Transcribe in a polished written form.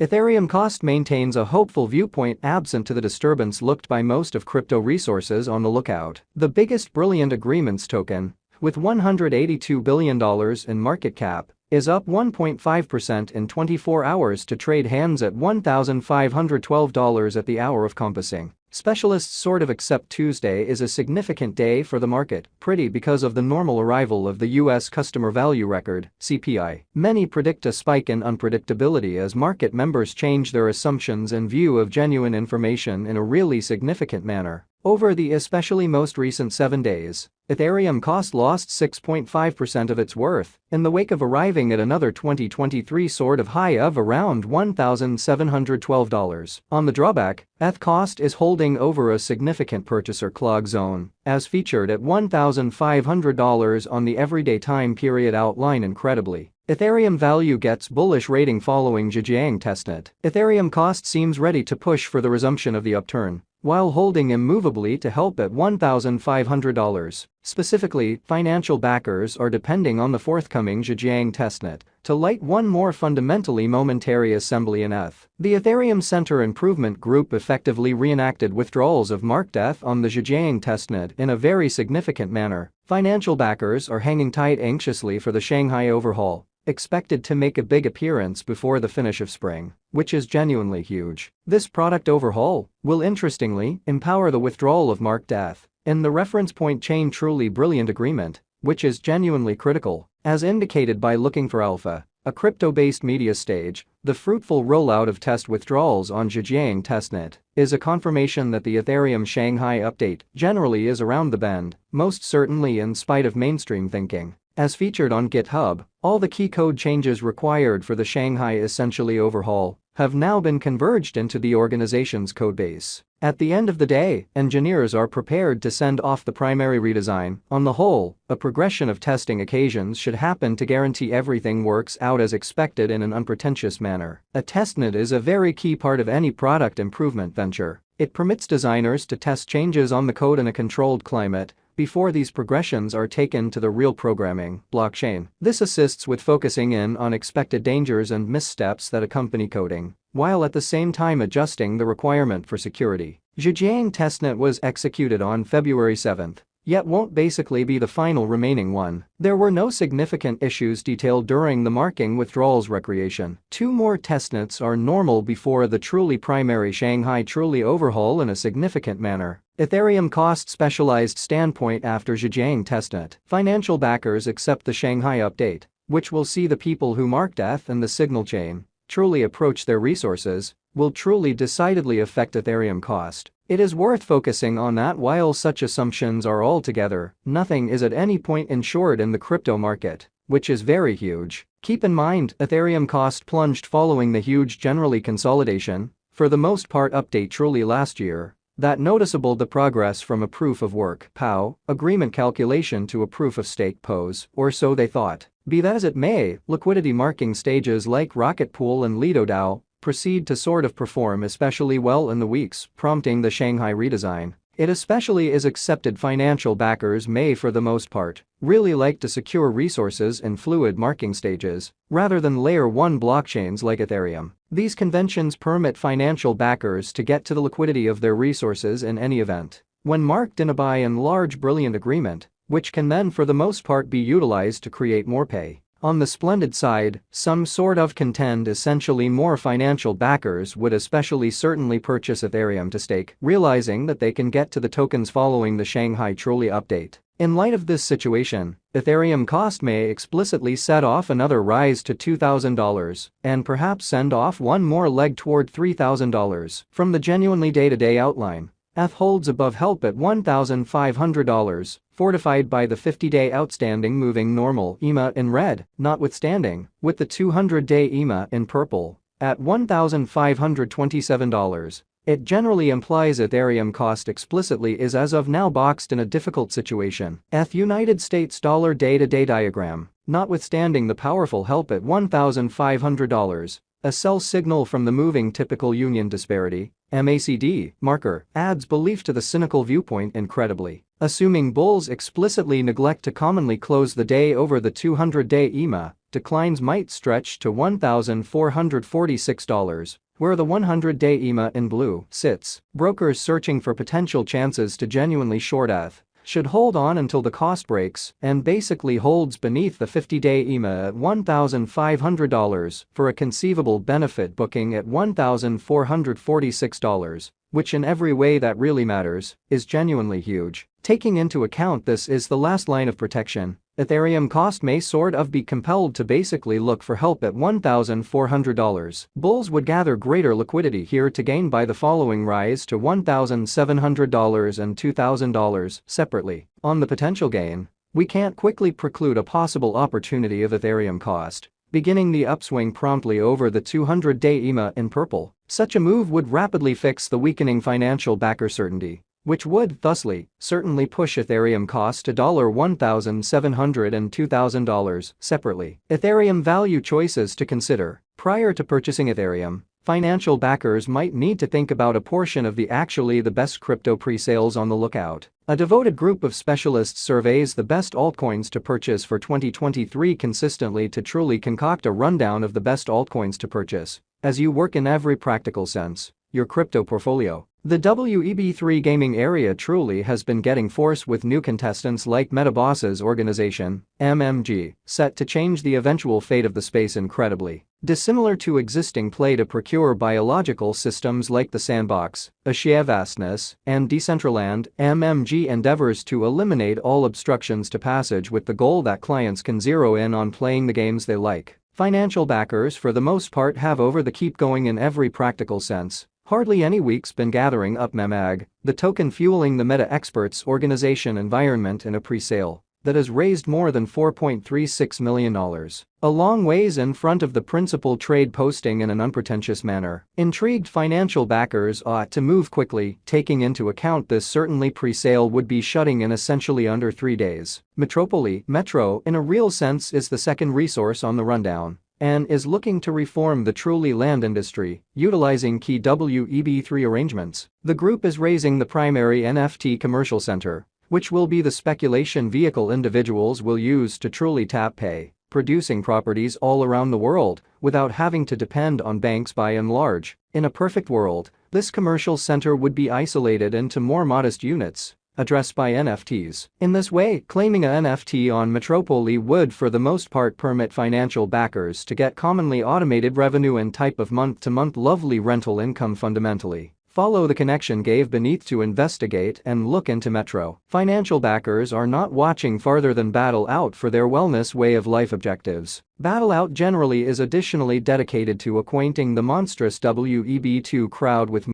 Ethereum cost maintains a hopeful viewpoint absent to the disturbance looked by most of crypto resources on the lookout. The biggest Brilliant Agreements token, with $182 billion in market cap, is up 1.5% in 24 hours to trade hands at $1,512 at the hour of compassing. Specialists sort of accept Tuesday is a significant day for the market, pretty because of the normal arrival of the US Customer Value Record, CPI. Many predict a spike in unpredictability as market members change their assumptions in view of genuine information in a really significant manner. Over the especially most recent 7 days, Ethereum cost lost 6.5% of its worth in the wake of arriving at another 2023 sort of high of around $1,712. On the drawback, ETH cost is holding over a significant purchaser clog zone, as featured at $1,500 on the everyday time period outline. Incredibly, Ethereum value gets bullish rating following Zhejiang testnet. Ethereum cost seems ready to push for the resumption of the upturn, while holding immovably to help at $1,500. Specifically, financial backers are depending on the forthcoming Zhejiang testnet to light one more fundamentally momentary assembly in ETH. The Ethereum Center Improvement Group effectively reenacted withdrawals of marked ETH on the Zhejiang testnet in a very significant manner. Financial backers are hanging tight anxiously for the Shanghai overhaul, expected to make a big appearance before the finish of spring, which is genuinely huge. This product overhaul will interestingly empower the withdrawal of marked ETH in the reference point chain Truly Brilliant Agreement, which is genuinely critical, as indicated by looking for Alpha, a crypto-based media stage. The fruitful rollout of test withdrawals on Zhejiang testnet is a confirmation that the Ethereum Shanghai update generally is around the bend, most certainly in spite of mainstream thinking. As featured on GitHub, all the key code changes required for the Shanghai essentially overhaul have now been converged into the organization's codebase. At the end of the day, engineers are prepared to send off the primary redesign. On the whole, a progression of testing occasions should happen to guarantee everything works out as expected in an unpretentious manner. A testnet is a very key part of any product improvement venture. It permits designers to test changes on the code in a controlled climate before these progressions are taken to the real programming blockchain. This assists with focusing in on expected dangers and missteps that accompany coding, while at the same time adjusting the requirement for security. Zhejiang testnet was executed on February 7, yet won't basically be the final remaining one. There were no significant issues detailed during the marking withdrawals recreation. 2 more testnets are normal before the truly primary Shanghai truly overhaul in a significant manner. Ethereum cost specialized standpoint after Zhejiang testnet. Financial backers accept the Shanghai update, which will see the people who marked ETH and the signal chain truly approach their resources, will truly decidedly affect Ethereum cost. It is worth focusing on that while such assumptions are altogether, nothing is at any point ensured in the crypto market, which is very huge. Keep in mind, Ethereum cost plunged following the huge generally consolidation, for the most part update truly last year, that noticeable the progress from a proof of work (POW) agreement calculation to a proof of stake POS, or so they thought. Be that as it may, liquidity marking stages like Rocket Pool and Lido DAO proceed to sort of perform especially well in the weeks prompting the Shanghai redesign. It especially is accepted financial backers may for the most part really like to secure resources in fluid marking stages rather than layer 1 blockchains like Ethereum. These conventions permit financial backers to get to the liquidity of their resources in any event when marked in a by and large Brilliant Agreement, which can then for the most part be utilized to create more pay. On the splendid side, some sort of contend essentially more financial backers would especially certainly purchase Ethereum to stake, realizing that they can get to the tokens following the Shanghai Truly update. In light of this situation, Ethereum cost may explicitly set off another rise to $2,000 and perhaps send off one more leg toward $3,000. From the genuinely day-to-day outline, ETH holds above help at $1,500, fortified by the 50-day outstanding moving normal EMA in red, notwithstanding, with the 200-day EMA in purple at $1,527. It generally implies Ethereum cost explicitly is as of now boxed in a difficult situation. ETH United States dollar day-to-day diagram, notwithstanding the powerful help at $1,500, A sell signal from the moving typical union disparity (MACD) marker adds belief to the cynical viewpoint incredibly. Assuming bulls explicitly neglect to commonly close the day over the 200-day EMA, declines might stretch to $1,446, where the 100-day EMA in blue sits. Brokers searching for potential chances to genuinely short ETH should hold on until the cost breaks and basically holds beneath the 50-day EMA at $1,500 for a conceivable benefit booking at $1,446, which in every way that really matters, is genuinely huge. Taking into account this is the last line of protection, Ethereum cost may sort of be compelled to basically look for help at $1,400. Bulls would gather greater liquidity here to gain by the following rise to $1,700 and $2,000 separately. On the potential gain, we can't quickly preclude a possible opportunity of Ethereum cost beginning the upswing promptly over the 200-day EMA in purple. Such a move would rapidly fix the weakening financial backer certainty, which would, thusly, certainly push Ethereum cost to $1,700 and $2,000 separately. Ethereum value choices to consider. Prior to purchasing Ethereum, financial backers might need to think about a portion of the best crypto pre-sales on the lookout. A devoted group of specialists surveys the best altcoins to purchase for 2023 consistently to truly concoct a rundown of the best altcoins to purchase, as you work in every practical sense, your crypto portfolio. The Web3 gaming area truly has been getting force with new contestants like Metaboss's organization, MMG, set to change the eventual fate of the space incredibly. Dissimilar to existing play-to-procure biological systems like the Sandbox, Bussnies, and Decentraland, MMG endeavors to eliminate all obstructions to passage with the goal that clients can zero in on playing the games they like. Financial backers for the most part have over the keep going in every practical sense. Hardly any week's been gathering up MEMAG, the token fueling the Meta Experts organization environment in a pre-sale that has raised more than $4.36 million. A long ways in front of the principal trade posting in an unpretentious manner. Intrigued financial backers ought to move quickly, taking into account this certainly pre-sale would be shutting in essentially under 3 days. Metropoly, Metro in a real sense is the second resource on the rundown and is looking to reform the truly land industry, utilizing key Web3 arrangements. The group is raising the primary NFT commercial center, which will be the speculation vehicle individuals will use to truly tap pay, producing properties all around the world without having to depend on banks by and large. In a perfect world, this commercial center would be isolated into more modest units addressed by NFTs. In this way, claiming a NFT on Metropoly would for the most part permit financial backers to get commonly automated revenue and type of month-to-month lovely rental income fundamentally. Follow the connection gave beneath to investigate and look into Metro. Financial backers are not watching farther than Battle Out for their wellness way of life objectives. Battle Out generally is additionally dedicated to acquainting the monstrous Web2 crowd with